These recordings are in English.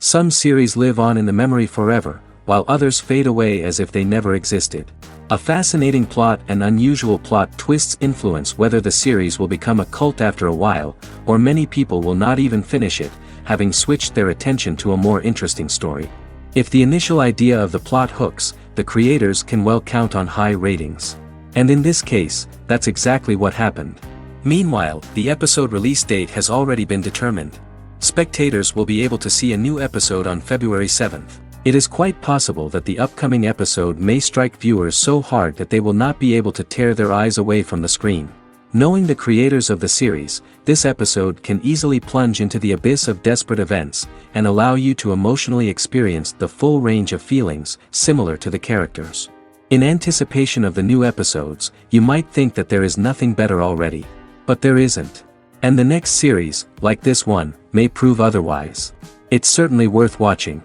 Some series live on in the memory forever, while others fade away as if they never existed. A fascinating plot and unusual plot twists influence whether the series will become a cult after a while, or many people will not even finish it, having switched their attention to a more interesting story. If the initial idea of the plot hooks, the creators can well count on high ratings. And in this case, that's exactly what happened. Meanwhile, the episode release date has already been determined. Spectators will be able to see a new episode on February 7th. It is quite possible that the upcoming episode may strike viewers so hard that they will not be able to tear their eyes away from the screen. Knowing the creators of the series, this episode can easily plunge into the abyss of desperate events, and allow you to emotionally experience the full range of feelings, similar to the characters. In anticipation of the new episodes, you might think that there is nothing better already. But there isn't. And the next series, like this one, may prove otherwise. It's certainly worth watching.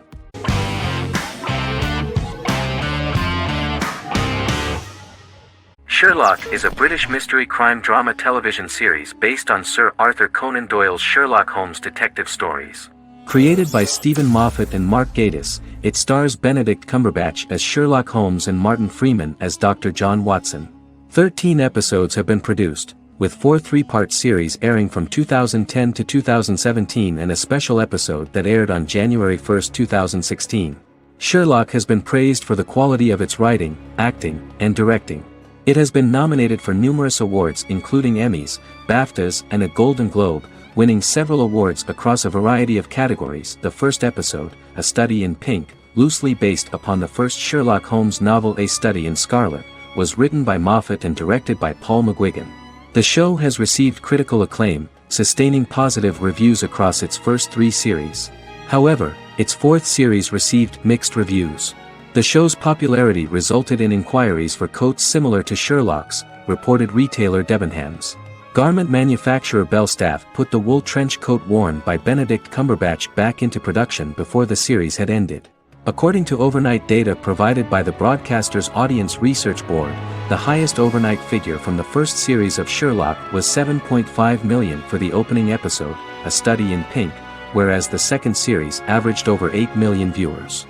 Sherlock is a British mystery crime drama television series based on Sir Arthur Conan Doyle's Sherlock Holmes detective stories. Created by Stephen Moffat and Mark Gatiss, it stars Benedict Cumberbatch as Sherlock Holmes and Martin Freeman as Dr. John Watson. 13 episodes have been produced, with 4 three-part series airing from 2010 to 2017 and a special episode that aired on January 1, 2016. Sherlock has been praised for the quality of its writing, acting, and directing. It has been nominated for numerous awards including Emmys, BAFTAs, and a Golden Globe, winning several awards across a variety of categories. The first episode, A Study in Pink, loosely based upon the first Sherlock Holmes novel A Study in Scarlet, was written by Moffat and directed by Paul McGuigan. The show has received critical acclaim, sustaining positive reviews across its first 3 series. However, its 4th series received mixed reviews. The show's popularity resulted in inquiries for coats similar to Sherlock's, reported retailer Debenhams. Garment manufacturer Belstaff put the wool trench coat worn by Benedict Cumberbatch back into production before the series had ended. According to overnight data provided by the broadcaster's Audience Research Board, the highest overnight figure from the first series of Sherlock was 7.5 million for the opening episode, A Study in Pink, whereas the second series averaged over 8 million viewers.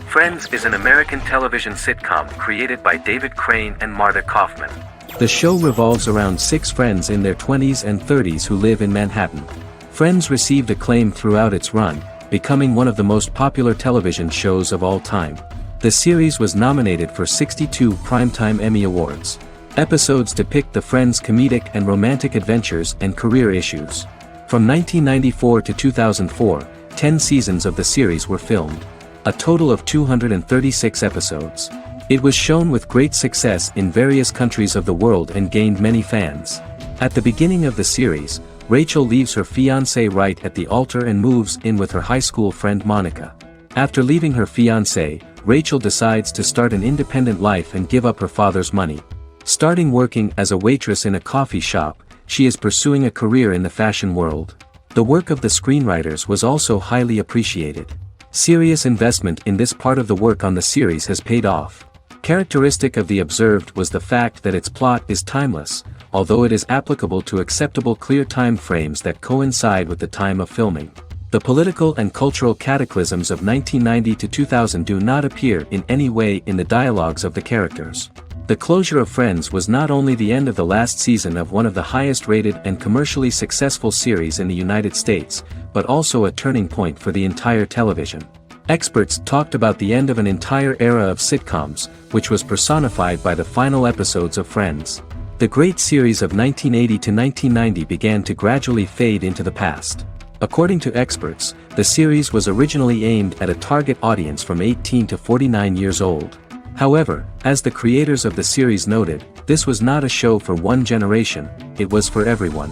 Friends is an American television sitcom created by David Crane and Marta Kaufman. The show revolves around 6 friends in their 20s and 30s who live in Manhattan. Friends received acclaim throughout its run, becoming one of the most popular television shows of all time. The series was nominated for 62 Primetime Emmy Awards. Episodes depict the friends' comedic and romantic adventures and career issues. From 1994 to 2004, 10 seasons of the series were filmed. A total of 236 episodes. It was shown with great success in various countries of the world and gained many fans. At the beginning of the series, Rachel leaves her fiancé right at the altar and moves in with her high school friend Monica. After leaving her fiancé, Rachel decides to start an independent life and give up her father's money. Starting working as a waitress in a coffee shop, she is pursuing a career in the fashion world. The work of the screenwriters was also highly appreciated. Serious investment in this part of the work on the series has paid off. Characteristic of The Observed was the fact that its plot is timeless, although it is applicable to acceptable clear time frames that coincide with the time of filming. The political and cultural cataclysms of 1990 to 2000 do not appear in any way in the dialogues of the characters. The closure of Friends was not only the end of the last season of one of the highest-rated and commercially successful series in the United States, but also a turning point for the entire television. Experts talked about the end of an entire era of sitcoms, which was personified by the final episodes of Friends. The great series of 1980 to 1990 began to gradually fade into the past. According to experts, the series was originally aimed at a target audience from 18 to 49 years old. However, as the creators of the series noted, this was not a show for one generation, it was for everyone.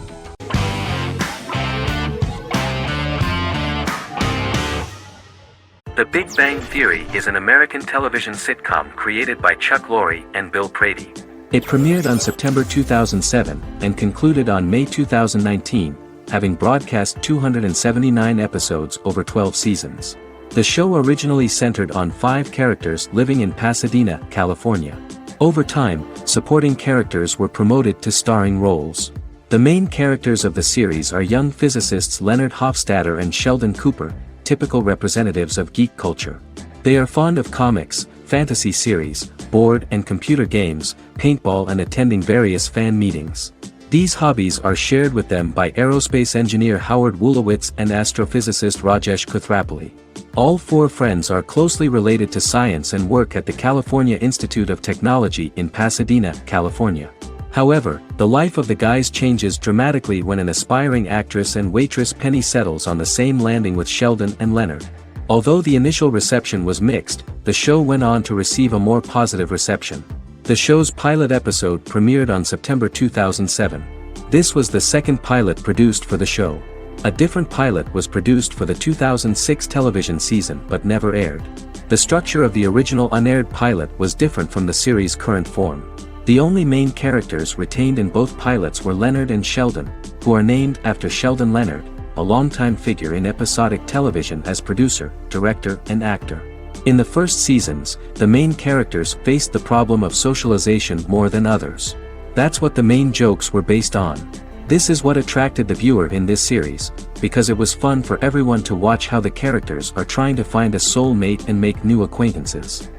The Big Bang Theory is an American television sitcom created by Chuck Lorre and Bill Prady. It premiered on September 2007 and concluded on May 2019, having broadcast 279 episodes over 12 seasons. The show originally centered on 5 characters living in Pasadena, California. Over time, supporting characters were promoted to starring roles. The main characters of the series are young physicists Leonard Hofstadter and Sheldon Cooper, typical representatives of geek culture. They are fond of comics, fantasy series, board and computer games, paintball and attending various fan meetings. These hobbies are shared with them by aerospace engineer Howard Wolowitz and astrophysicist Rajesh Kuthrapalli. All four friends are closely related to science and work at the California Institute of Technology in Pasadena, California. However, the life of the guys changes dramatically when an aspiring actress and waitress Penny settles on the same landing with Sheldon and Leonard. Although the initial reception was mixed, the show went on to receive a more positive reception. The show's pilot episode premiered on September 2007. This was the second pilot produced for the show. A different pilot was produced for the 2006 television season but never aired. The structure of the original unaired pilot was different from the series' current form. The only main characters retained in both pilots were Leonard and Sheldon, who are named after Sheldon Leonard, a longtime figure in episodic television as producer, director, and actor. In the first seasons, the main characters faced the problem of socialization more than others. That's what the main jokes were based on. This is what attracted the viewer in this series, because it was fun for everyone to watch how the characters are trying to find a soulmate and make new acquaintances.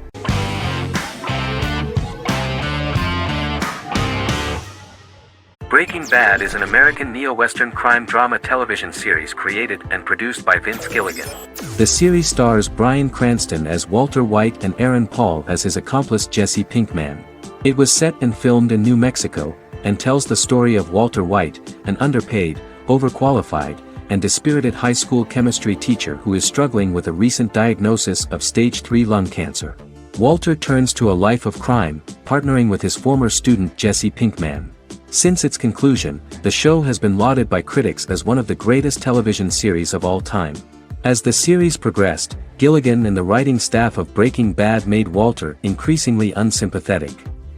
Breaking Bad is an American neo-Western crime drama television series created and produced by Vince Gilligan. The series stars Bryan Cranston as Walter White and Aaron Paul as his accomplice Jesse Pinkman. It was set and filmed in New Mexico, and tells the story of Walter White, an underpaid, overqualified, and dispirited high school chemistry teacher who is struggling with a recent diagnosis of stage 3 lung cancer. Walter turns to a life of crime, partnering with his former student Jesse Pinkman. Since its conclusion, the show has been lauded by critics as one of the greatest television series of all time. As the series progressed, Gilligan and the writing staff of Breaking Bad made Walter increasingly unsympathetic.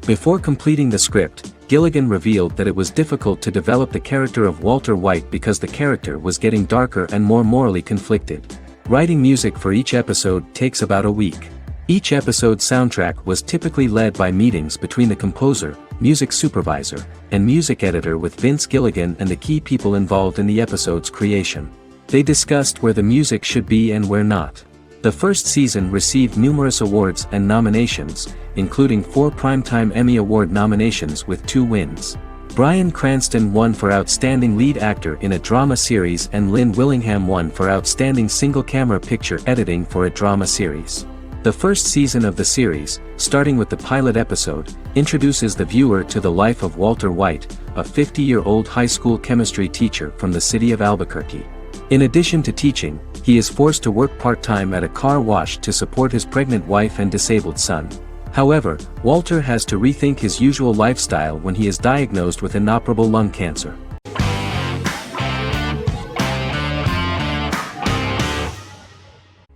Before completing the script, Gilligan revealed that it was difficult to develop the character of Walter White because the character was getting darker and more morally conflicted. Writing music for each episode takes about a week. Each episode's soundtrack was typically led by meetings between the composer, music supervisor, and music editor with Vince Gilligan and the key people involved in the episode's creation. They discussed where the music should be and where not. The first season received numerous awards and nominations, including 4 Primetime Emmy Award nominations with 2 wins. Bryan Cranston won for Outstanding Lead Actor in a Drama Series and Lynn Willingham won for Outstanding Single-Camera Picture Editing for a Drama Series. The first season of the series, starting with the pilot episode, introduces the viewer to the life of Walter White, a 50-year-old high school chemistry teacher from the city of Albuquerque. In addition to teaching, he is forced to work part-time at a car wash to support his pregnant wife and disabled son. However, Walter has to rethink his usual lifestyle when he is diagnosed with inoperable lung cancer.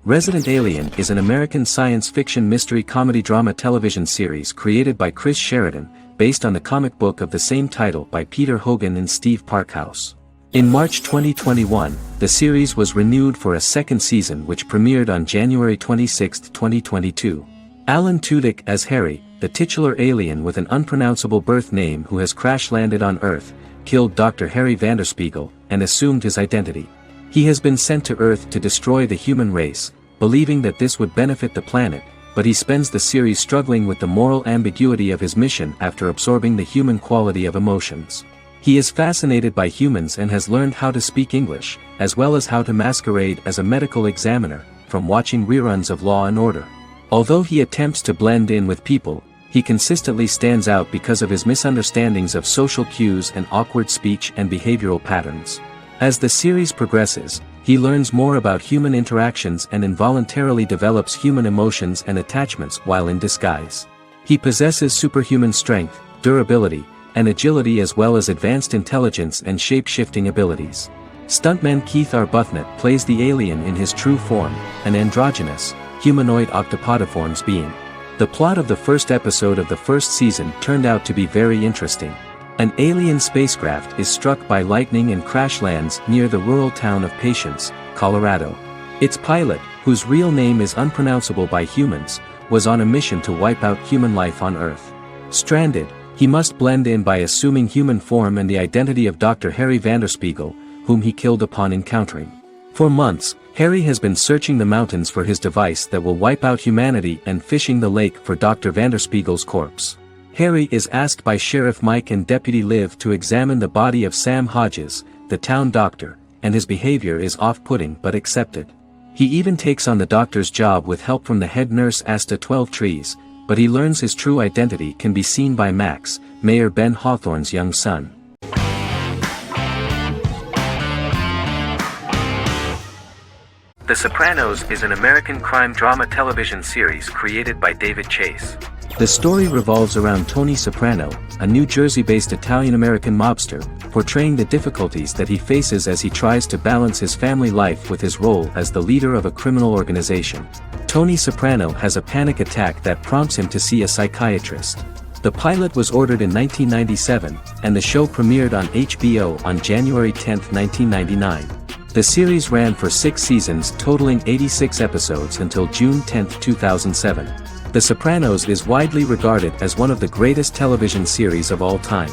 Resident Alien is an American science fiction mystery comedy drama television series created by Chris Sheridan, based on the comic book of the same title by Peter Hogan and Steve Parkhouse. In March 2021, the series was renewed for a second season which premiered on January 26, 2022. Alan Tudyk as Harry, the titular alien with an unpronounceable birth name who has crash-landed on Earth, killed Dr. Harry Vanderspiegel, and assumed his identity. He has been sent to Earth to destroy the human race, believing that this would benefit the planet, but he spends the series struggling with the moral ambiguity of his mission after absorbing the human quality of emotions. He is fascinated by humans and has learned how to speak English, as well as how to masquerade as a medical examiner, from watching reruns of Law and Order. Although he attempts to blend in with people, he consistently stands out because of his misunderstandings of social cues and awkward speech and behavioral patterns. As the series progresses, he learns more about human interactions and involuntarily develops human emotions and attachments while in disguise. He possesses superhuman strength, durability, and agility as well as advanced intelligence and shape-shifting abilities. Stuntman Keith Arbuthnot plays the alien in his true form, an androgynous, humanoid octopodiforms being. The plot of the first episode of the first season turned out to be very interesting. An alien spacecraft is struck by lightning and crash lands near the rural town of Patience, Colorado. Its pilot, whose real name is unpronounceable by humans, was on a mission to wipe out human life on Earth. Stranded, He must blend in by assuming human form and the identity of Dr. Harry Vanderspiegel, whom he killed upon encountering. For months, Harry has been searching the mountains for his device that will wipe out humanity and fishing the lake for Dr. Vanderspiegel's corpse. Harry is asked by Sheriff Mike and Deputy Liv to examine the body of Sam Hodges, the town doctor, and his behavior is off-putting but accepted. He even takes on the doctor's job with help from the head nurse Asta 12 Trees, but he learns his true identity can be seen by Max, Mayor Ben Hawthorne's young son. The Sopranos is an American crime drama television series created by David Chase. The story revolves around Tony Soprano, a New Jersey-based Italian-American mobster, portraying the difficulties that he faces as he tries to balance his family life with his role as the leader of a criminal organization. Tony Soprano has a panic attack that prompts him to see a psychiatrist. The pilot was ordered in 1997, and the show premiered on HBO on January 10, 1999. The series ran for 6 seasons totaling 86 episodes until June 10, 2007. The Sopranos is widely regarded as one of the greatest television series of all time.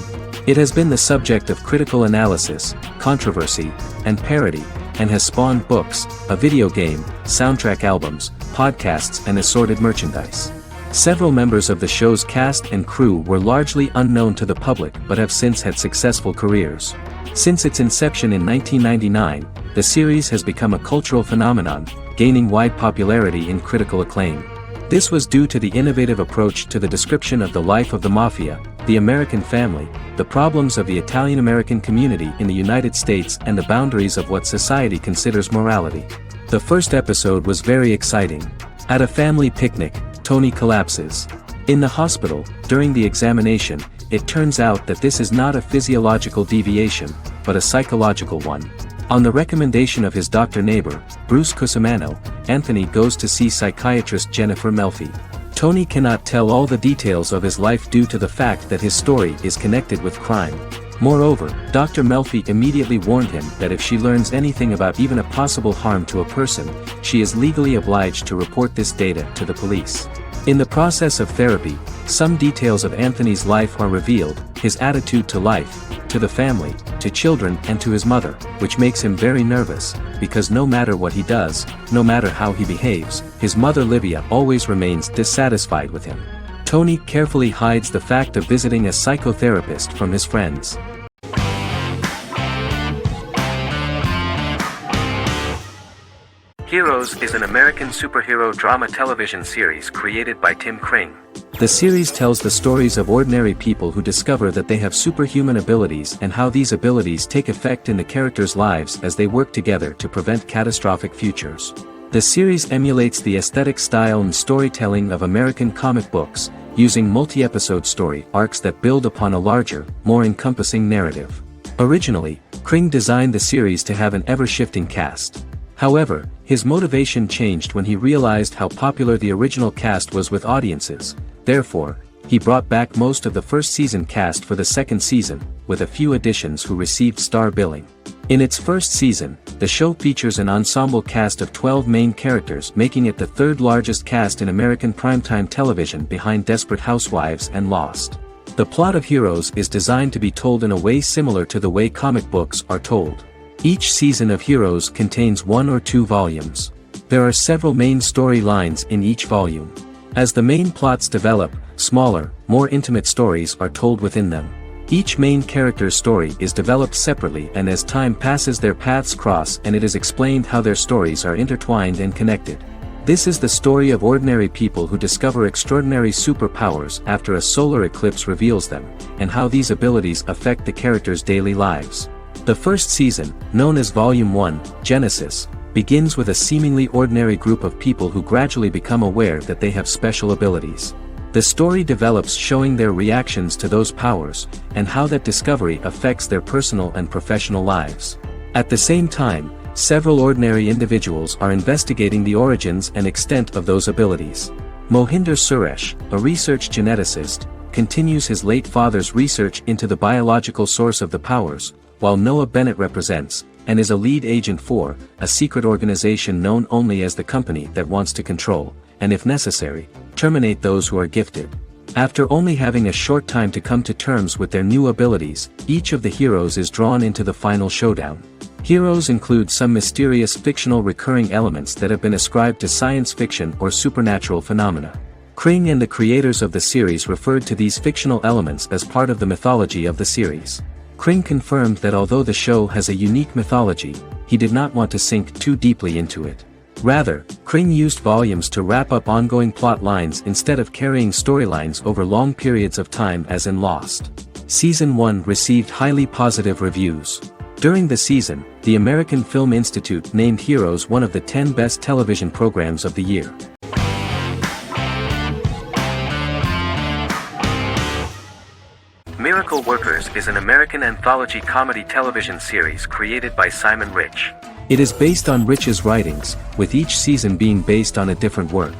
It has been the subject of critical analysis, controversy, and parody, and has spawned books, a video game, soundtrack albums, podcasts and assorted merchandise. Several members of the show's cast and crew were largely unknown to the public but have since had successful careers. Since its inception in 1999, the series has become a cultural phenomenon, gaining wide popularity and critical acclaim. This was due to the innovative approach to the description of the life of the mafia, the American family, the problems of the Italian-American community in the United States and the boundaries of what society considers morality. The first episode was very exciting. At a family picnic, Tony collapses. In the hospital, during the examination, it turns out that this is not a physiological deviation, but a psychological one. On the recommendation of his doctor neighbor, Bruce Cusimano, Anthony goes to see psychiatrist Jennifer Melfi. Tony cannot tell all the details of his life due to the fact that his story is connected with crime. Moreover, Dr. Melfi immediately warned him that if she learns anything about even a possible harm to a person, she is legally obliged to report this data to the police. In the process of therapy, some details of Anthony's life are revealed, his attitude to life, to the family, to children and to his mother, which makes him very nervous, because no matter what he does, no matter how he behaves, his mother Livia always remains dissatisfied with him. Tony carefully hides the fact of visiting a psychotherapist from his friends. Heroes is an American superhero drama television series created by Tim Kring. The series tells the stories of ordinary people who discover that they have superhuman abilities and how these abilities take effect in the characters' lives as they work together to prevent catastrophic futures. The series emulates the aesthetic style and storytelling of American comic books, using multi-episode story arcs that build upon a larger, more encompassing narrative. Originally, Kring designed the series to have an ever-shifting cast. However, his motivation changed when he realized how popular the original cast was with audiences. Therefore, he brought back most of the first season cast for the second season, with a few additions who received star billing. In its first season, the show features an ensemble cast of 12 main characters, making it the third largest cast in American primetime television behind Desperate Housewives and Lost. The plot of Heroes is designed to be told in a way similar to the way comic books are told. Each season of Heroes contains 1 or 2 volumes. There are several main storylines in each volume. As the main plots develop, smaller, more intimate stories are told within them. Each main character's story is developed separately, and as time passes their paths cross and it is explained how their stories are intertwined and connected. This is the story of ordinary people who discover extraordinary superpowers after a solar eclipse reveals them, and how these abilities affect the characters' daily lives. The first season, known as Volume 1, Genesis, begins with a seemingly ordinary group of people who gradually become aware that they have special abilities. The story develops showing their reactions to those powers, and how that discovery affects their personal and professional lives. At the same time, several ordinary individuals are investigating the origins and extent of those abilities. Mohinder Suresh, a research geneticist, continues his late father's research into the biological source of the powers, while Noah Bennett represents, and is a lead agent for, a secret organization known only as the company that wants to control, and if necessary, terminate those who are gifted. After only having a short time to come to terms with their new abilities, each of the heroes is drawn into the final showdown. Heroes include some mysterious fictional recurring elements that have been ascribed to science fiction or supernatural phenomena. Kring and the creators of the series referred to these fictional elements as part of the mythology of the series. Kring confirmed that although the show has a unique mythology, he did not want to sink too deeply into it. Rather, Kring used volumes to wrap up ongoing plot lines instead of carrying storylines over long periods of time as in Lost. Season 1 received highly positive reviews. During the season, the American Film Institute named Heroes one of the 10 best television programs of the year. Miracle Workers is an American anthology comedy television series created by Simon Rich. It is based on Rich's writings, with each season being based on a different work.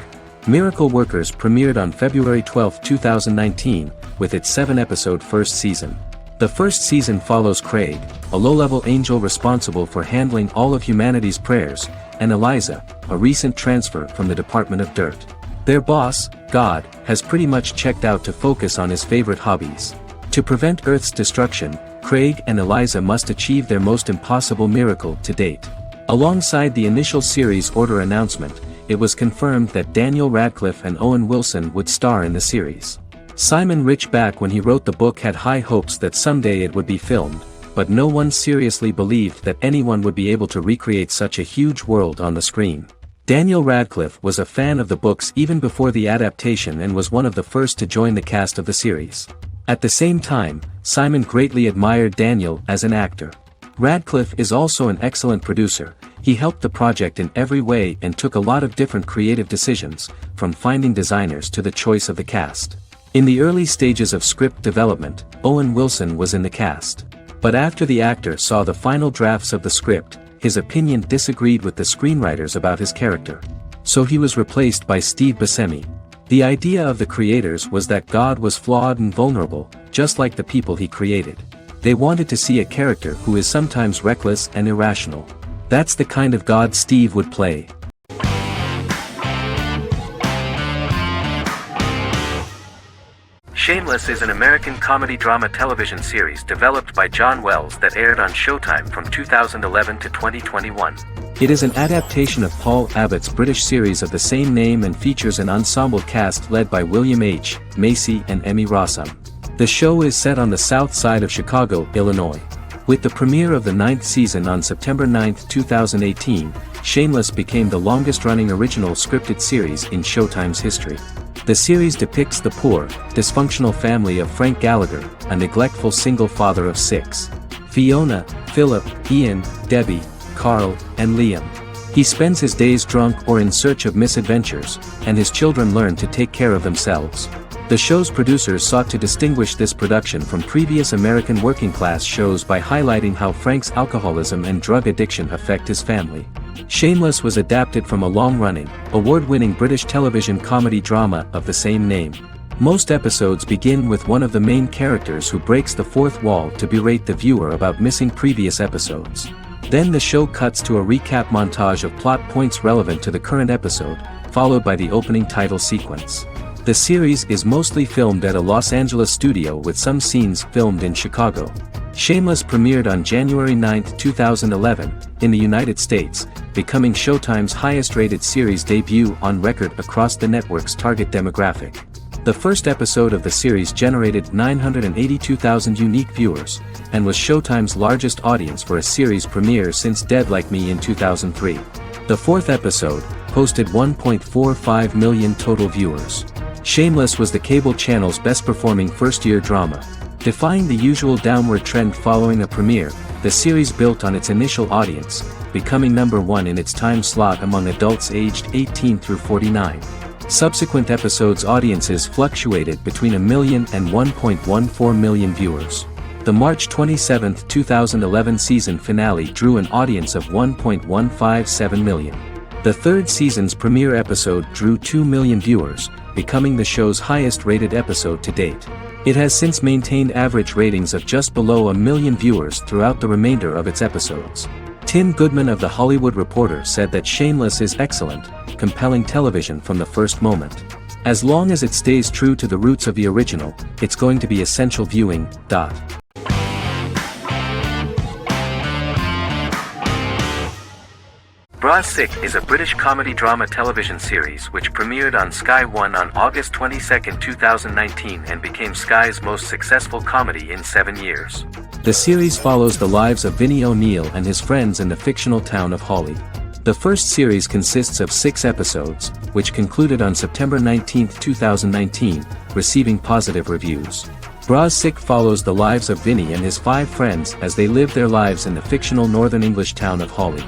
Miracle Workers premiered on February 12, 2019, with its 7-episode first season. The first season follows Craig, a low-level angel responsible for handling all of humanity's prayers, and Eliza, a recent transfer from the Department of Dirt. Their boss, God, has pretty much checked out to focus on his favorite hobbies. To prevent Earth's destruction, Craig and Eliza must achieve their most impossible miracle to date. Alongside the initial series order announcement, it was confirmed that Daniel Radcliffe and Owen Wilson would star in the series. Simon Rich back when he wrote the book had high hopes that someday it would be filmed, but no one seriously believed that anyone would be able to recreate such a huge world on the screen. Daniel Radcliffe was a fan of the books even before the adaptation and was one of the first to join the cast of the series. At the same time, Simon greatly admired Daniel as an actor. Radcliffe is also an excellent producer. He helped the project in every way and took a lot of different creative decisions, from finding designers to the choice of the cast. In the early stages of script development, Owen Wilson was in the cast. But after the actor saw the final drafts of the script, his opinion disagreed with the screenwriters about his character. So he was replaced by Steve Buscemi. The idea of the creators was that God was flawed and vulnerable, just like the people he created. They wanted to see a character who is sometimes reckless and irrational. That's the kind of God Steve would play. Shameless is an American comedy drama television series developed by John Wells that aired on Showtime from 2011 to 2021. It is an adaptation of Paul Abbott's British series of the same name and features an ensemble cast led by William H. Macy and Emmy Rossum. The show is set on the south side of Chicago, Illinois. With the premiere of the 9th season on September 9, 2018, Shameless became the longest-running original scripted series in Showtime's history. The series depicts the poor, dysfunctional family of Frank Gallagher, a neglectful single father of 6. Fiona, Philip, Ian, Debbie, Carl, and Liam. He spends his days drunk or in search of misadventures, and his children learn to take care of themselves. The show's producers sought to distinguish this production from previous American working-class shows by highlighting how Frank's alcoholism and drug addiction affect his family. Shameless was adapted from a long-running, award-winning British television comedy drama of the same name. Most episodes begin with one of the main characters who breaks the fourth wall to berate the viewer about missing previous episodes. Then the show cuts to a recap montage of plot points relevant to the current episode, followed by the opening title sequence. The series is mostly filmed at a Los Angeles studio with some scenes filmed in Chicago. Shameless premiered on January 9, 2011, in the United States, becoming Showtime's highest-rated series debut on record across the network's target demographic. The first episode of the series generated 982,000 unique viewers, and was Showtime's largest audience for a series premiere since Dead Like Me in 2003. The fourth episode posted 1.45 million total viewers. Shameless was the cable channel's best-performing first-year drama. Defying the usual downward trend following a premiere, the series built on its initial audience, becoming #1 in its time slot among adults aged 18 through 49. Subsequent episodes' audiences fluctuated between 1 million and 1.14 million viewers. The March 27, 2011 season finale drew an audience of 1.157 million. The third season's premiere episode drew 2 million viewers, becoming the show's highest-rated episode to date. It has since maintained average ratings of just below 1 million viewers throughout the remainder of its episodes. Tim Goodman of The Hollywood Reporter said that Shameless is excellent, compelling television from the first moment. As long as it stays true to the roots of the original, it's going to be essential viewing. Bras Sick is a British comedy drama television series which premiered on Sky One on August 22, 2019 and became Sky's most successful comedy in 7 years. The series follows the lives of Vinnie O'Neill and his friends in the fictional town of Hawley. The first series consists of 6 episodes, which concluded on September 19, 2019, receiving positive reviews. Bras Sick follows the lives of Vinnie and his 5 friends as they live their lives in the fictional Northern English town of Hawley.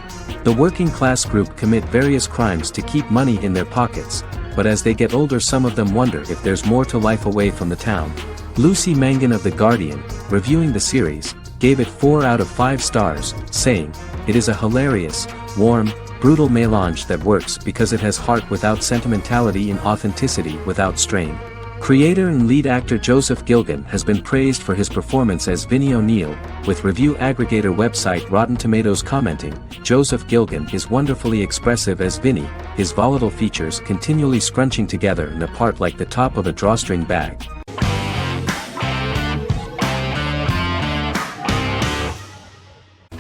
The working class group commit various crimes to keep money in their pockets, but as they get older some of them wonder if there's more to life away from the town. Lucy Mangan of The Guardian, reviewing the series, gave it 4 out of 5 stars, saying, "It is a hilarious, warm, brutal melange that works because it has heart without sentimentality and authenticity without strain." Creator and lead actor Joseph Gilgun has been praised for his performance as Vinnie O'Neill, with review aggregator website Rotten Tomatoes commenting, "Joseph Gilgun is wonderfully expressive as Vinnie, his volatile features continually scrunching together and apart like the top of a drawstring bag."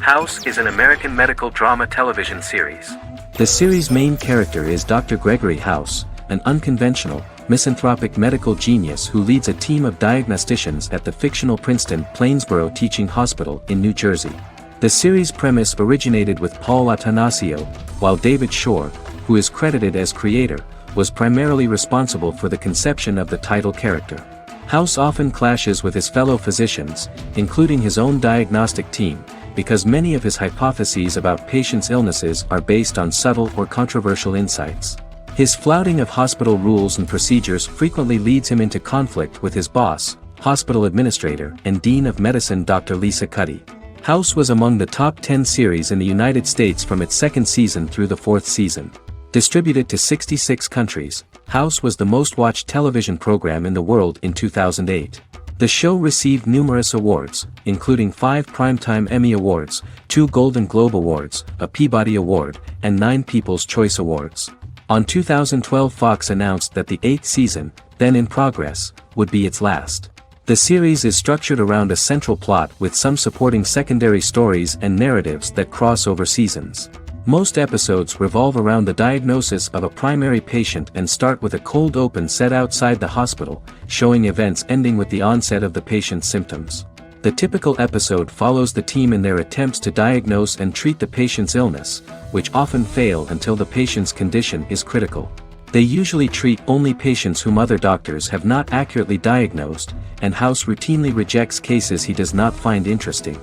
House is an American medical drama television series. The series' main character is Dr. Gregory House, an unconventional, misanthropic medical genius who leads a team of diagnosticians at the fictional Princeton Plainsboro Teaching Hospital in New Jersey. The series' premise originated with Paul Attanasio, while David Shore, who is credited as creator, was primarily responsible for the conception of the title character. House often clashes with his fellow physicians, including his own diagnostic team, because many of his hypotheses about patients' illnesses are based on subtle or controversial insights. His flouting of hospital rules and procedures frequently leads him into conflict with his boss, hospital administrator and dean of medicine Dr. Lisa Cuddy. House was among the top 10 series in the United States from its 2nd season through the 4th season. Distributed to 66 countries, House was the most watched television program in the world in 2008. The show received numerous awards, including 5 Primetime Emmy Awards, 2 Golden Globe Awards, a Peabody Award, and 9 People's Choice Awards. On 2012 Fox announced that the 8th season, then in progress, would be its last. The series is structured around a central plot with some supporting secondary stories and narratives that cross over seasons. Most episodes revolve around the diagnosis of a primary patient and start with a cold open set outside the hospital, showing events ending with the onset of the patient's symptoms. The typical episode follows the team in their attempts to diagnose and treat the patient's illness, which often fail until the patient's condition is critical. They usually treat only patients whom other doctors have not accurately diagnosed, and House routinely rejects cases he does not find interesting.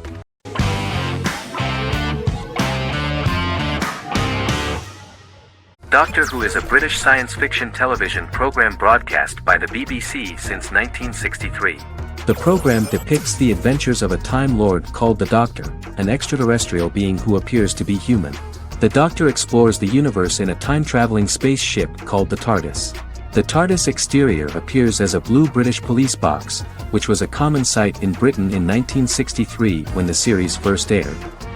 Doctor Who is a British science fiction television program broadcast by the BBC since 1963. The program depicts the adventures of a Time Lord called the Doctor, an extraterrestrial being who appears to be human. The Doctor explores the universe in a time-traveling spaceship called the TARDIS. The TARDIS exterior appears as a blue British police box, which was a common sight in Britain in 1963 when the series first aired.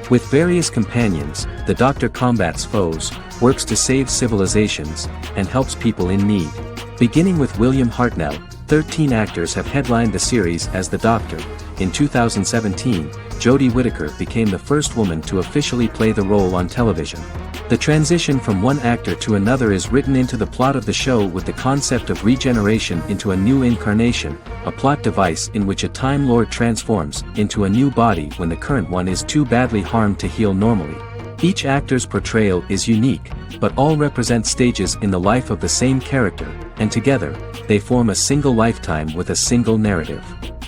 With various companions, the Doctor combats foes, works to save civilizations, and helps people in need. Beginning with William Hartnell, 13 actors have headlined the series as the Doctor. In 2017, Jodie Whittaker became the first woman to officially play the role on television. The transition from one actor to another is written into the plot of the show with the concept of regeneration into a new incarnation, a plot device in which a Time Lord transforms into a new body when the current one is too badly harmed to heal normally. Each actor's portrayal is unique, but all represent stages in the life of the same character, and together, they form a single lifetime with a single narrative.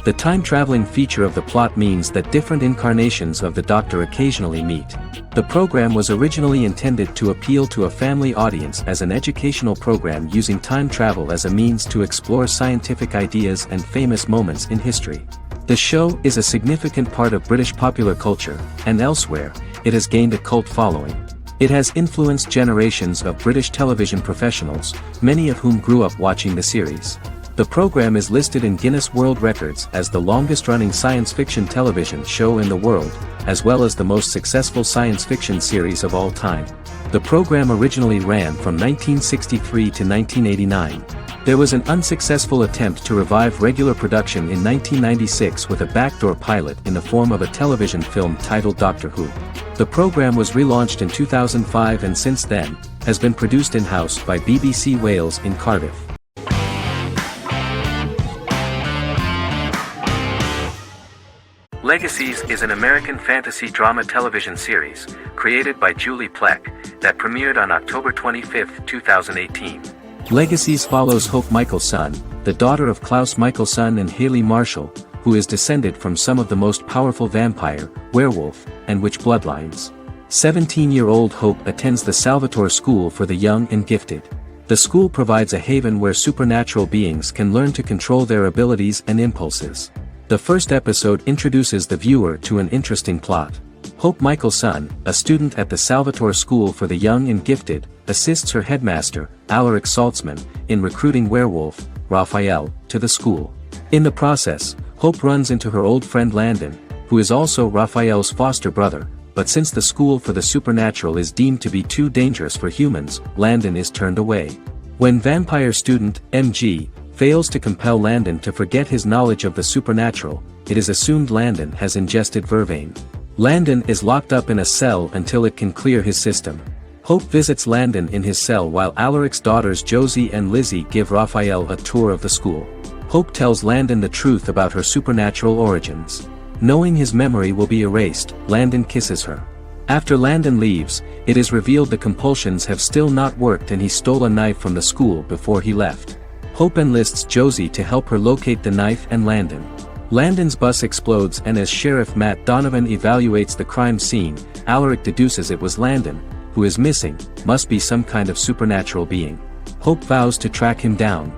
The time-traveling feature of the plot means that different incarnations of the Doctor occasionally meet. The program was originally intended to appeal to a family audience as an educational program using time travel as a means to explore scientific ideas and famous moments in history. The show is a significant part of British popular culture, and elsewhere, it has gained a cult following. It has influenced generations of British television professionals, many of whom grew up watching the series. The program is listed in Guinness World Records as the longest-running science fiction television show in the world, as well as the most successful science fiction series of all time. The program originally ran from 1963 to 1989. There was an unsuccessful attempt to revive regular production in 1996 with a backdoor pilot in the form of a television film titled Doctor Who. The program was relaunched in 2005 and since then, has been produced in-house by BBC Wales in Cardiff. Legacies is an American fantasy drama television series, created by Julie Plec, that premiered on October 25, 2018. Legacies follows Hope Michelson, the daughter of Klaus Michelson and Haley Marshall, who is descended from some of the most powerful vampire, werewolf, and witch bloodlines. 17-year-old Hope attends the Salvatore School for the Young and Gifted. The school provides a haven where supernatural beings can learn to control their abilities and impulses. The first episode introduces the viewer to an interesting plot. Hope Michelson, a student at the Salvatore School for the Young and Gifted, assists her headmaster, Alaric Saltzman, in recruiting werewolf, Raphael, to the school. In the process, Hope runs into her old friend Landon, who is also Raphael's foster brother, but since the school for the supernatural is deemed to be too dangerous for humans, Landon is turned away. When vampire student, MG, fails to compel Landon to forget his knowledge of the supernatural, it is assumed Landon has ingested vervain. Landon is locked up in a cell until it can clear his system. Hope visits Landon in his cell while Alaric's daughters Josie and Lizzie give Raphael a tour of the school. Hope tells Landon the truth about her supernatural origins. Knowing his memory will be erased, Landon kisses her. After Landon leaves, it is revealed the compulsions have still not worked and he stole a knife from the school before he left. Hope enlists Josie to help her locate the knife and Landon. Landon's bus explodes and as Sheriff Matt Donovan evaluates the crime scene, Alaric deduces it was Landon, who is missing, must be some kind of supernatural being. Hope vows to track him down.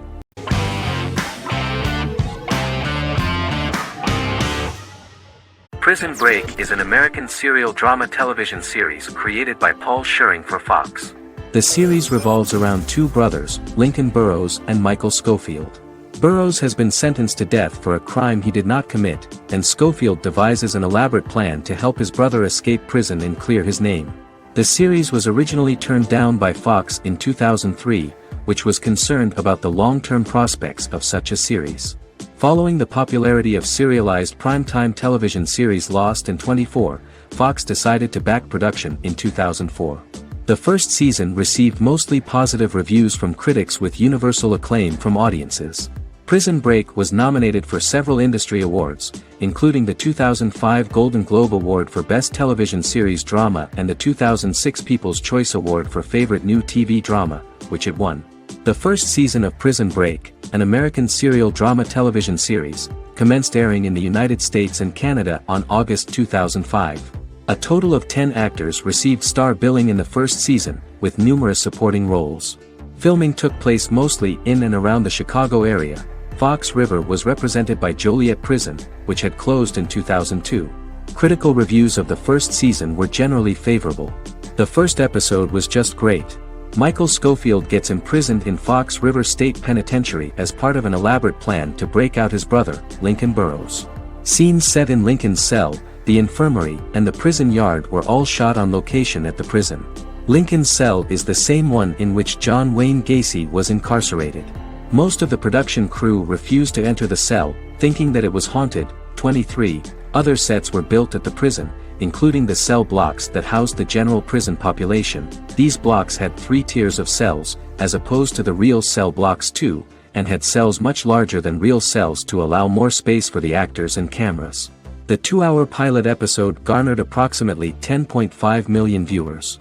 Prison Break is an American serial drama television series created by Paul Schering for Fox. The series revolves around two brothers, Lincoln Burrows and Michael Schofield. Burrows has been sentenced to death for a crime he did not commit, and Schofield devises an elaborate plan to help his brother escape prison and clear his name. The series was originally turned down by Fox in 2003, which was concerned about the long-term prospects of such a series. Following the popularity of serialized primetime television series Lost and 24, Fox decided to back production in 2004. The first season received mostly positive reviews from critics with universal acclaim from audiences. Prison Break was nominated for several industry awards, including the 2005 Golden Globe Award for Best Television Series Drama and the 2006 People's Choice Award for Favorite New TV Drama, which it won. The first season of Prison Break, an American serial drama television series, commenced airing in the United States and Canada on August 2005. A total of 10 actors received star billing in the first season, with numerous supporting roles. Filming took place mostly in and around the Chicago area. Fox River was represented by Joliet Prison, which had closed in 2002. Critical reviews of the first season were generally favorable. The first episode was just great. Michael Schofield gets imprisoned in Fox River State Penitentiary as part of an elaborate plan to break out his brother, Lincoln Burrows. Scenes set in Lincoln's cell, the infirmary, and the prison yard were all shot on location at the prison. Lincoln's cell is the same one in which John Wayne Gacy was incarcerated. Most of the production crew refused to enter the cell, thinking that it was haunted. 23 other sets were built at the prison, including the cell blocks that housed the general prison population. These blocks had 3 tiers of cells, as opposed to the real cell blocks 2, and had cells much larger than real cells to allow more space for the actors and cameras. The 2-hour pilot episode garnered approximately 10.5 million viewers.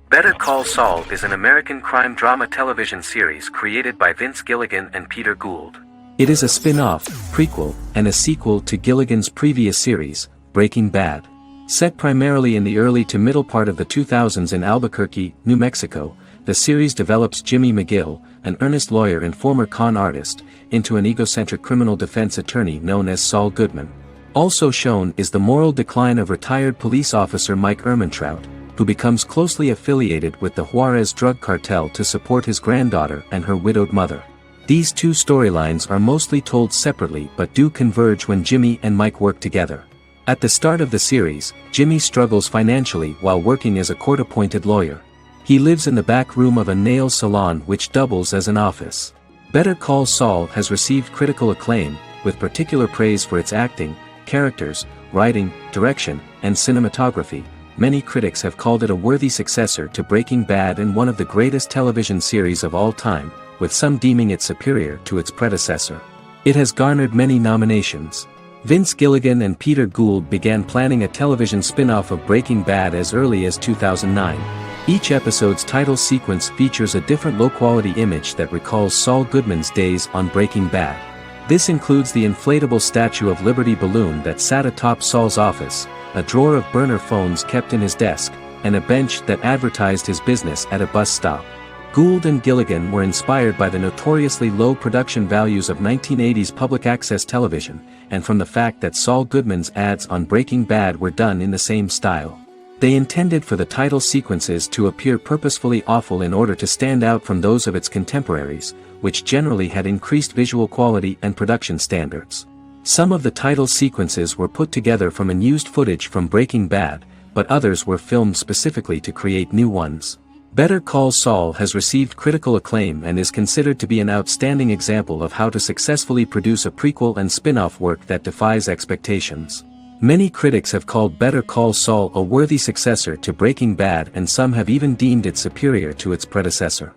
Better Call Saul is an American crime drama television series created by Vince Gilligan and Peter Gould. It is a spin-off, prequel, and a sequel to Gilligan's previous series, Breaking Bad. Set primarily in the early to middle part of the 2000s in Albuquerque, New Mexico, the series develops Jimmy McGill, an earnest lawyer and former con artist, into an egocentric criminal defense attorney known as Saul Goodman. Also shown is the moral decline of retired police officer Mike Ehrmantraut, who becomes closely affiliated with the Juarez drug cartel to support his granddaughter and her widowed mother. These two storylines are mostly told separately but do converge when Jimmy and Mike work together. At the start of the series, Jimmy struggles financially while working as a court-appointed lawyer. He lives in the back room of a nail salon which doubles as an office. Better Call Saul has received critical acclaim, with particular praise for its acting, characters, writing, direction, and cinematography. Many critics have called it a worthy successor to Breaking Bad and one of the greatest television series of all time, with some deeming it superior to its predecessor. It has garnered many nominations. Vince Gilligan and Peter Gould began planning a television spin-off of Breaking Bad as early as 2009. Each episode's title sequence features a different low-quality image that recalls Saul Goodman's days on Breaking Bad. This includes the inflatable Statue of Liberty balloon that sat atop Saul's office, a drawer of burner phones kept in his desk, and a bench that advertised his business at a bus stop. Gould and Gilligan were inspired by the notoriously low production values of 1980s public access television, and from the fact that Saul Goodman's ads on Breaking Bad were done in the same style. They intended for the title sequences to appear purposefully awful in order to stand out from those of its contemporaries, which generally had increased visual quality and production standards. Some of the title sequences were put together from unused footage from Breaking Bad, but others were filmed specifically to create new ones. Better Call Saul has received critical acclaim and is considered to be an outstanding example of how to successfully produce a prequel and spin-off work that defies expectations. Many critics have called Better Call Saul a worthy successor to Breaking Bad, and some have even deemed it superior to its predecessor.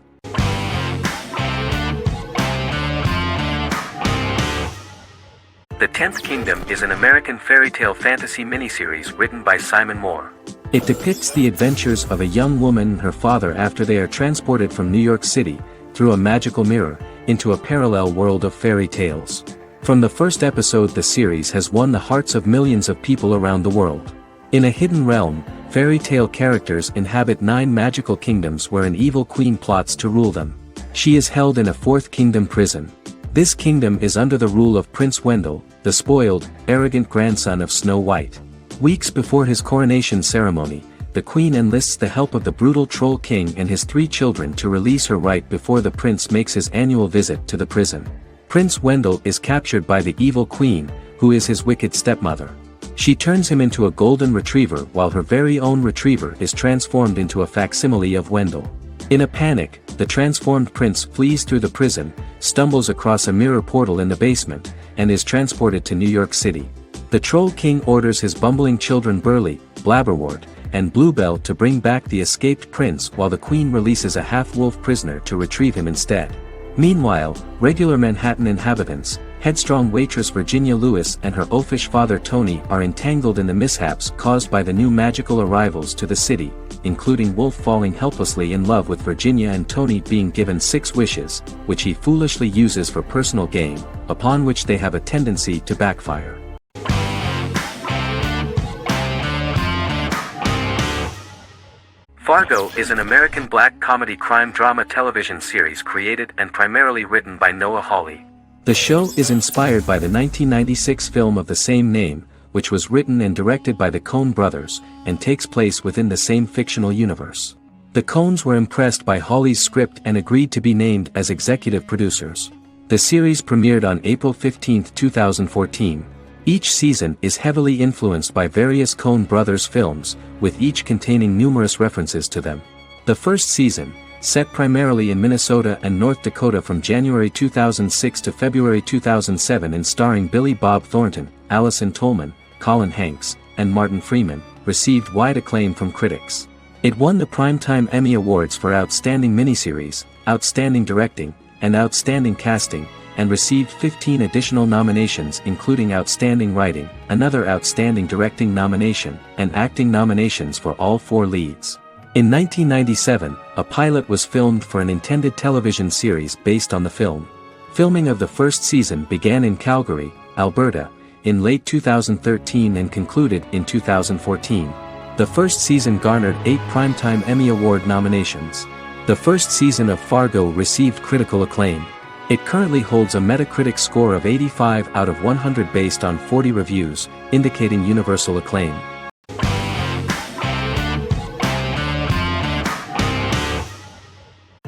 The Tenth Kingdom is an American fairy tale fantasy miniseries written by Simon Moore. It depicts the adventures of a young woman and her father after they are transported from New York City, through a magical mirror, into a parallel world of fairy tales. From the first episode, the series has won the hearts of millions of people around the world. In a hidden realm, fairy tale characters inhabit 9 magical kingdoms where an evil queen plots to rule them. She is held in a 4th kingdom prison. This kingdom is under the rule of Prince Wendell, the spoiled, arrogant grandson of Snow White. Weeks before his coronation ceremony, the queen enlists the help of the brutal Troll King and his 3 children to release her right before the prince makes his annual visit to the prison. Prince Wendell is captured by the evil queen, who is his wicked stepmother. She turns him into a golden retriever while her very own retriever is transformed into a facsimile of Wendell. In a panic, the transformed prince flees through the prison, stumbles across a mirror portal in the basement, and is transported to New York City. The Troll King orders his bumbling children Burley, Blabberwort, and Bluebell to bring back the escaped prince, while the queen releases a half-wolf prisoner to retrieve him instead. Meanwhile, regular Manhattan inhabitants, headstrong waitress Virginia Lewis and her oafish father Tony are entangled in the mishaps caused by the new magical arrivals to the city, including Wolf falling helplessly in love with Virginia and Tony being given 6 wishes, which he foolishly uses for personal gain, upon which they have a tendency to backfire. Fargo is an American black comedy crime drama television series created and primarily written by Noah Hawley. The show is inspired by the 1996 film of the same name, which was written and directed by the Coen brothers, and takes place within the same fictional universe. The Coens were impressed by Hawley's script and agreed to be named as executive producers. The series premiered on April 15, 2014. Each season is heavily influenced by various Coen brothers films, with each containing numerous references to them. The first season, set primarily in Minnesota and North Dakota from January 2006 to February 2007 and starring Billy Bob Thornton, Allison Tolman, Colin Hanks, and Martin Freeman, received wide acclaim from critics. It won the Primetime Emmy Awards for Outstanding Miniseries, Outstanding Directing, and Outstanding Casting, and received 15 additional nominations including Outstanding Writing, another Outstanding Directing nomination, and acting nominations for all 4 leads. In 1997, a pilot was filmed for an intended television series based on the film. Filming of the first season began in Calgary, Alberta, in late 2013 and concluded in 2014. The first season garnered 8 Primetime Emmy Award nominations. The first season of Fargo received critical acclaim. It currently holds a Metacritic score of 85 out of 100 based on 40 reviews, indicating universal acclaim.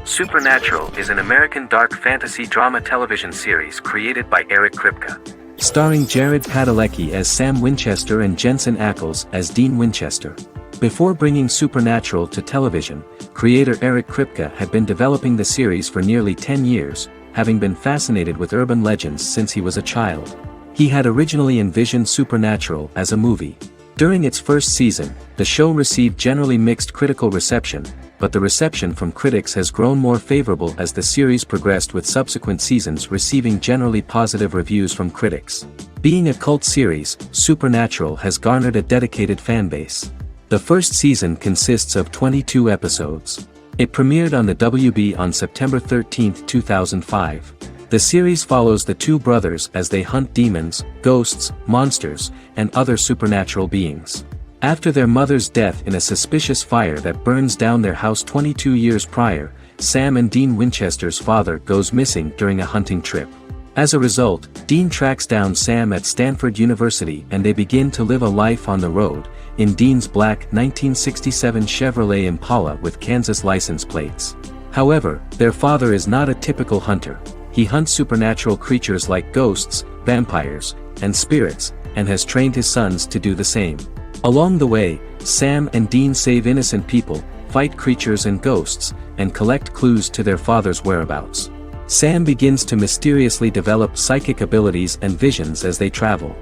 Supernatural is an American dark fantasy drama television series created by Eric Kripke. starring Jared Padalecki as Sam Winchester and Jensen Ackles as Dean Winchester. Before bringing Supernatural to television, creator Eric Kripke had been developing the series for nearly 10 years, having been fascinated with urban legends since he was a child. He had originally envisioned Supernatural as a movie. During its first season, the show received generally mixed critical reception, but the reception from critics has grown more favorable as the series progressed, with subsequent seasons receiving generally positive reviews from critics. Being a cult series, Supernatural has garnered a dedicated fanbase. The first season consists of 22 episodes. It premiered on the WB on September 13, 2005. The series follows the two brothers as they hunt demons, ghosts, monsters, and other supernatural beings. After their mother's death in a suspicious fire that burns down their house 22 years prior, Sam and Dean Winchester's father goes missing during a hunting trip. As a result, Dean tracks down Sam at Stanford University and they begin to live a life on the road, in Dean's black 1967 Chevrolet Impala with Kansas license plates. However, their father is not a typical hunter. He hunts supernatural creatures like ghosts, vampires, and spirits, and has trained his sons to do the same. Along the way, Sam and Dean save innocent people, fight creatures and ghosts, and collect clues to their father's whereabouts. Sam begins to mysteriously develop psychic abilities and visions as they travel.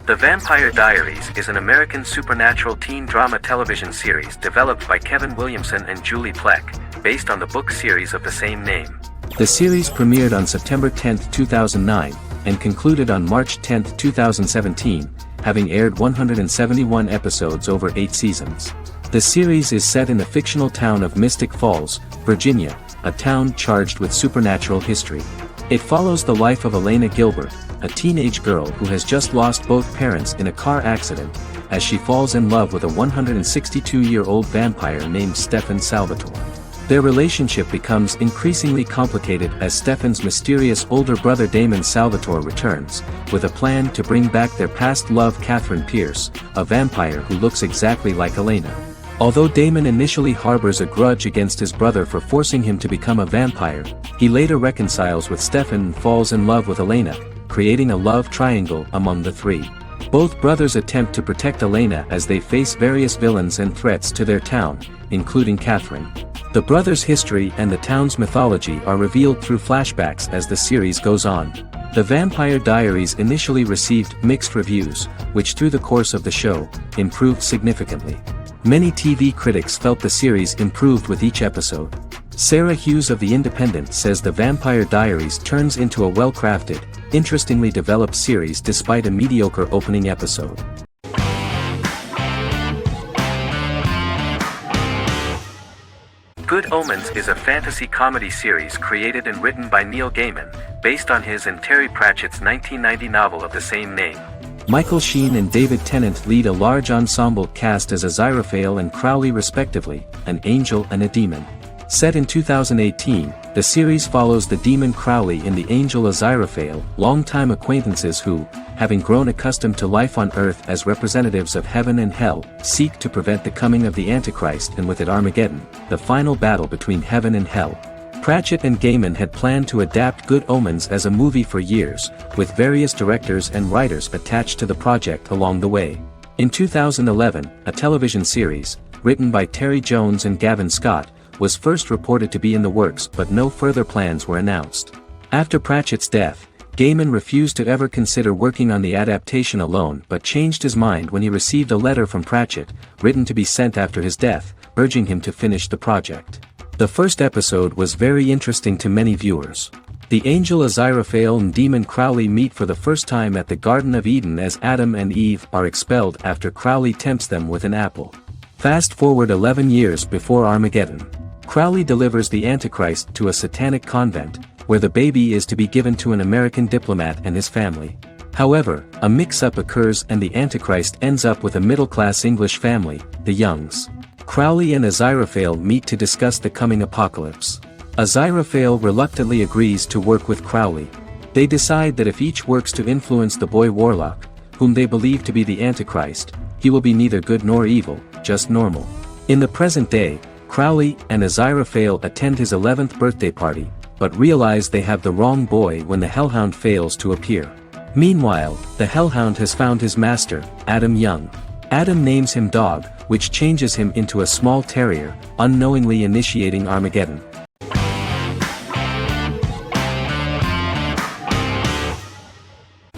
The Vampire Diaries is an American supernatural teen drama television series developed by Kevin Williamson and Julie Plec, based on the book series of the same name. The series premiered on September 10, 2009, and concluded on March 10, 2017, having aired 171 episodes over 8 seasons. The series is set in the fictional town of Mystic Falls, Virginia, a town charged with supernatural history. It follows the life of Elena Gilbert, a teenage girl who has just lost both parents in a car accident, as she falls in love with a 162-year-old vampire named Stefan Salvatore. Their relationship becomes increasingly complicated as Stefan's mysterious older brother Damon Salvatore returns, with a plan to bring back their past love Catherine Pierce, a vampire who looks exactly like Elena. Although Damon initially harbors a grudge against his brother for forcing him to become a vampire, he later reconciles with Stefan and falls in love with Elena, creating a love triangle among the three. Both brothers attempt to protect Elena as they face various villains and threats to their town, including Catherine. The brothers' history and the town's mythology are revealed through flashbacks as the series goes on. The Vampire Diaries initially received mixed reviews, which through the course of the show, improved significantly. Many TV critics felt the series improved with each episode. Sarah Hughes of The Independent says The Vampire Diaries turns into a well-crafted, interestingly developed series despite a mediocre opening episode. Good Omens is a fantasy comedy series created and written by Neil Gaiman, based on his and Terry Pratchett's 1990 novel of the same name. Michael Sheen and David Tennant lead a large ensemble cast as Aziraphale and Crowley respectively, an angel and a demon. Set in 2018, the series follows the demon Crowley and the angel Aziraphale, longtime acquaintances who, having grown accustomed to life on Earth as representatives of heaven and hell, seek to prevent the coming of the Antichrist and with it Armageddon, the final battle between heaven and hell. Pratchett and Gaiman had planned to adapt Good Omens as a movie for years, with various directors and writers attached to the project along the way. In 2011, a television series, written by Terry Jones and Gavin Scott, was first reported to be in the works, but no further plans were announced. After Pratchett's death, Gaiman refused to ever consider working on the adaptation alone but changed his mind when he received a letter from Pratchett, written to be sent after his death, urging him to finish the project. The first episode was very interesting to many viewers. The angel Aziraphale and demon Crowley meet for the first time at the Garden of Eden as Adam and Eve are expelled after Crowley tempts them with an apple. Fast forward 11 years before Armageddon. Crowley delivers the Antichrist to a satanic convent, where the baby is to be given to an American diplomat and his family. However, a mix-up occurs and the Antichrist ends up with a middle-class English family, the Youngs. Crowley and Aziraphale meet to discuss the coming apocalypse. Aziraphale reluctantly agrees to work with Crowley. They decide that if each works to influence the boy Warlock, whom they believe to be the Antichrist, he will be neither good nor evil, just normal. In the present day, Crowley and Aziraphale attend his 11th birthday party, but realize they have the wrong boy when the Hellhound fails to appear. Meanwhile, the Hellhound has found his master, Adam Young. Adam names him Dog, which changes him into a small terrier, unknowingly initiating Armageddon.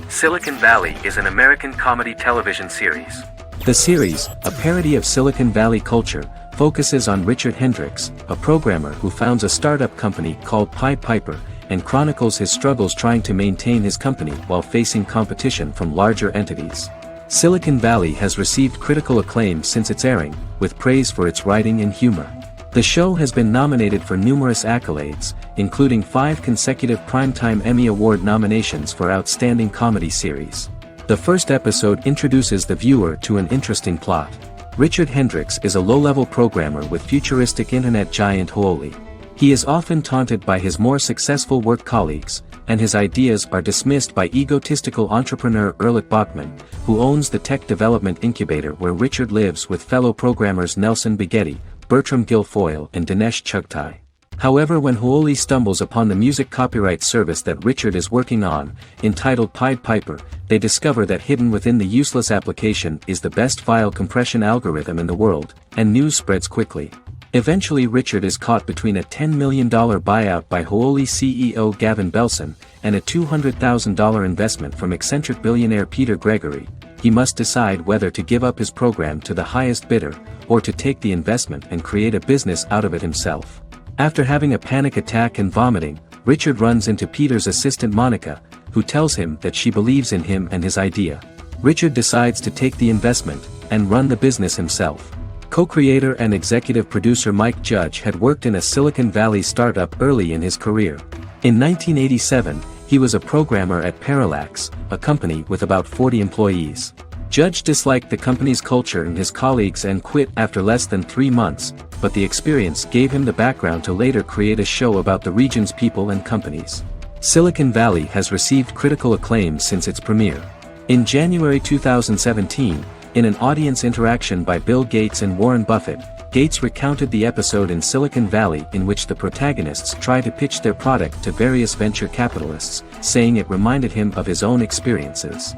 Silicon Valley is an American comedy television series. The series, a parody of Silicon Valley culture, focuses on Richard Hendricks, a programmer who founds a startup company called Pied Piper, and chronicles his struggles trying to maintain his company while facing competition from larger entities. Silicon Valley has received critical acclaim since its airing, with praise for its writing and humor. The show has been nominated for numerous accolades, including 5 consecutive Primetime Emmy Award nominations for Outstanding Comedy Series. The first episode introduces the viewer to an interesting plot. Richard Hendricks is a low-level programmer with futuristic internet giant Huoli. He is often taunted by his more successful work colleagues, and his ideas are dismissed by egotistical entrepreneur Erlich Bachman, who owns the tech development incubator where Richard lives with fellow programmers Nelson Bighetti, Bertram Guilfoyle and Dinesh Chugtai. However, when Huoli stumbles upon the music copyright service that Richard is working on, entitled Pied Piper, they discover that hidden within the useless application is the best file compression algorithm in the world, and news spreads quickly. Eventually Richard is caught between a $10 million buyout by Huoli CEO Gavin Belson, and a $200,000 investment from eccentric billionaire Peter Gregory. He must decide whether to give up his program to the highest bidder, or to take the investment and create a business out of it himself. After having a panic attack and vomiting, Richard runs into Peter's assistant Monica, who tells him that she believes in him and his idea. Richard decides to take the investment, and run the business himself. Co-creator and executive producer Mike Judge had worked in a Silicon Valley startup early in his career. In 1987, he was a programmer at Parallax, a company with about 40 employees. Judge disliked the company's culture and his colleagues and quit after less than 3 months, but the experience gave him the background to later create a show about the region's people and companies. Silicon Valley has received critical acclaim since its premiere. In January 2017, in an audience interaction by Bill Gates and Warren Buffett, Gates recounted the episode in Silicon Valley in which the protagonists try to pitch their product to various venture capitalists, saying it reminded him of his own experiences.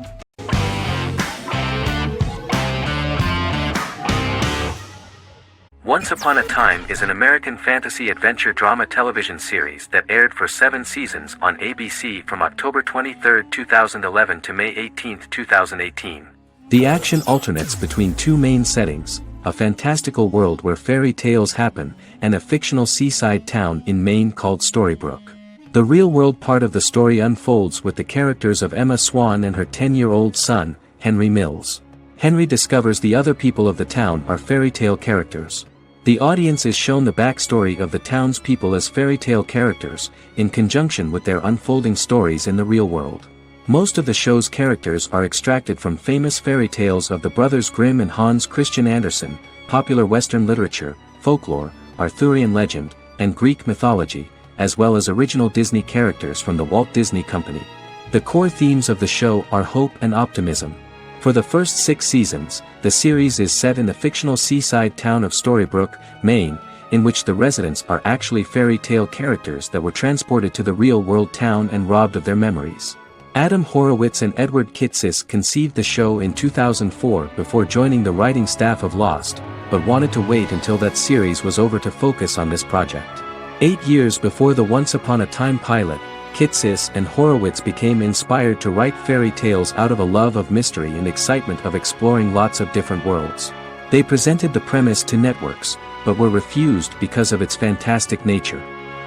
Once Upon a Time is an American fantasy adventure drama television series that aired for 7 seasons on ABC from October 23, 2011 to May 18, 2018. The action alternates between 2 main settings, a fantastical world where fairy tales happen, and a fictional seaside town in Maine called Storybrooke. The real-world part of the story unfolds with the characters of Emma Swan and her 10-year-old son, Henry Mills. Henry discovers the other people of the town are fairy tale characters. The audience is shown the backstory of the town's people as fairy tale characters, in conjunction with their unfolding stories in the real world. Most of the show's characters are extracted from famous fairy tales of the Brothers Grimm and Hans Christian Andersen, popular Western literature, folklore, Arthurian legend, and Greek mythology, as well as original Disney characters from the Walt Disney Company. The core themes of the show are hope and optimism. For the first 6 seasons, the series is set in the fictional seaside town of Storybrooke, Maine, in which the residents are actually fairy tale characters that were transported to the real-world town and robbed of their memories. Adam Horowitz and Edward Kitsis conceived the show in 2004 before joining the writing staff of Lost, but wanted to wait until that series was over to focus on this project. 8 years before the Once Upon a Time pilot, Kitsis and Horowitz became inspired to write fairy tales out of a love of mystery and excitement of exploring lots of different worlds. They presented the premise to networks, but were refused because of its fantastic nature.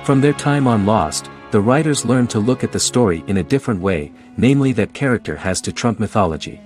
From their time on Lost, the writers learned to look at the story in a different way, namely that character has to trump mythology.